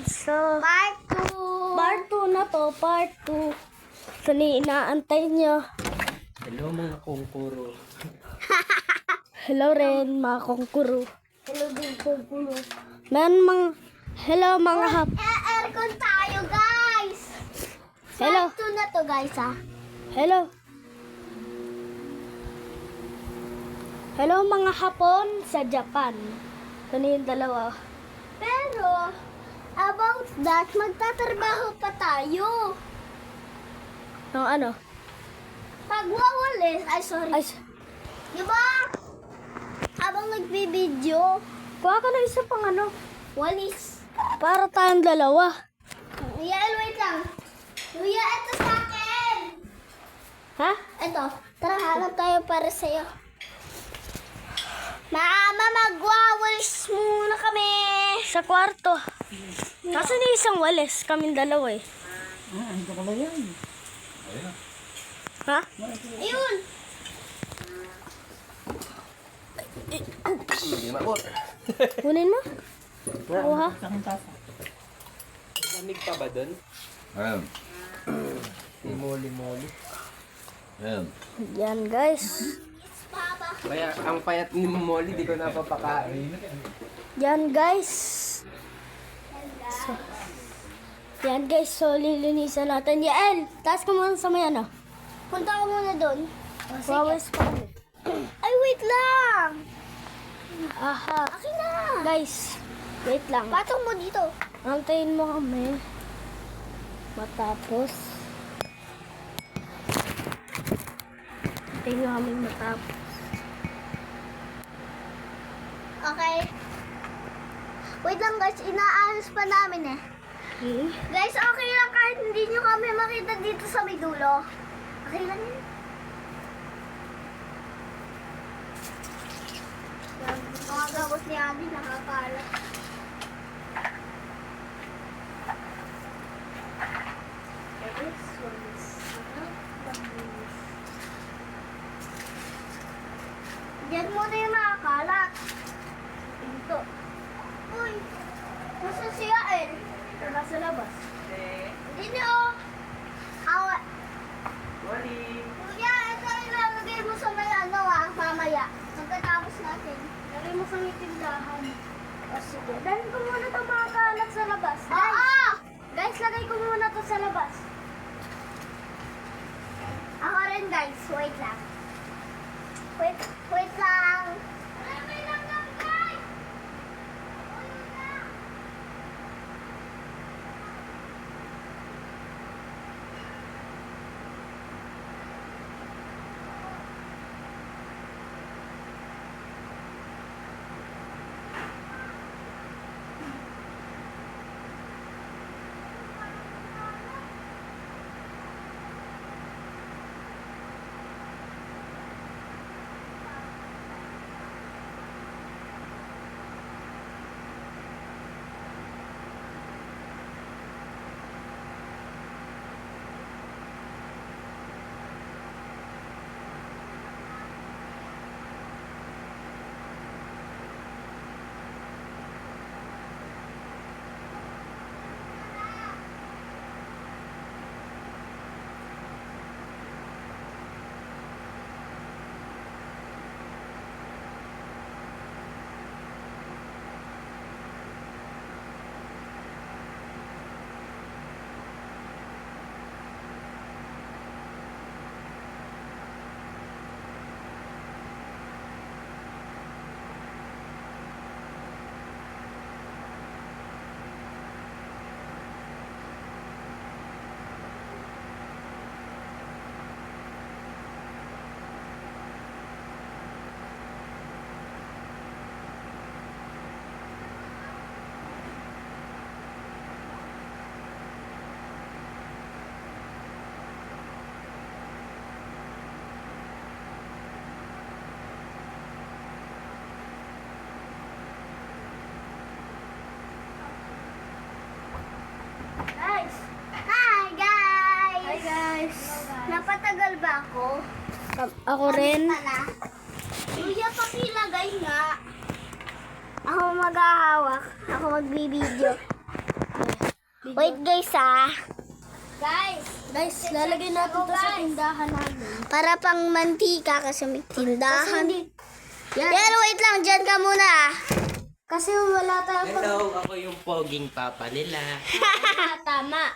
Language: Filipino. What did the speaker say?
So, Part 2. part 2 na to, part 2. So, inaantay nyo. Hello mga kongkuro. Hello rin, mga kongkuro. Hello din po. Hello, mga hap. Aircon tayo, guys. Hello. Part 2 na to, guys, ha. Hello. Hello, mga hapon sa Japan. So, yung dalawa. Pero, about that, magtatrabaho pa tayo. Ng ano? Pag wawalis, Ay, diba? Habang nagbibideo, kuha ka na isa pang ano. walis. Para tayong dalawa. Yael, wait lang. Kuya, ito sa akin. Ha? Ito, tara, hanap tayo para sa'yo. Mama, magwawalis muna kami. Sa kwarto. Kasi ni isang walis, kaming dalawa eh. Ito ka na yan. Ha? Ayun. Hindi maot. Kunin mo. Kuha. Lamig pa ba dun? Ayan. Moli-moli. Ayan. Yan guys. Papa. Kaya ang payat ni Molly, di ko napapakain. Yan guys. Yan guys, so lilinisan natin. Yael, taas ka muna sa may ano. Punta ko muna doon. Wawalis pa kami. Ay, wait lang. Aha. Akin na. Guys, wait lang. Patong mo dito. Antayin mo kami. Matapos. Antayin mo kami matapos. Okay. Wait lang, guys. Inaayos pa namin eh. Okay. Guys, okay lang kahit hindi nyo kami makita dito sa may dulo. Okay lang yun. Yan, mga gabos ni Adi nakakalat. Diyan muna yung nakakalat. Dito. Uy! Nasa siya eh? Nasa labas. Hindi niyo. Awa. Molly! Kuya, ito ilalagay mo sa may ano mamaya. Pagkatapos natin. Lagay mo sa tindahan. O sige. Dahil ko muna itong mga kalat sa labas. Oo! Guys, lagay ko muna to sa labas. Ako rin guys, wait lang. Wait lang. Wait lang guys! Guys! Hi guys! Hi guys! Napatagal ba ako? Ako rin. Pala. Kuya, pakilagay nga. Ako maghahawak. Ako magbibideo. Wait guys ah. Guys, lalagay natin to sa tindahan namin. Para pang mantika kasi may tindahan. Yan. Pero wait lang, dyan ka muna. Kasi wala tayong Hello, ako yung poging papa nila. tama.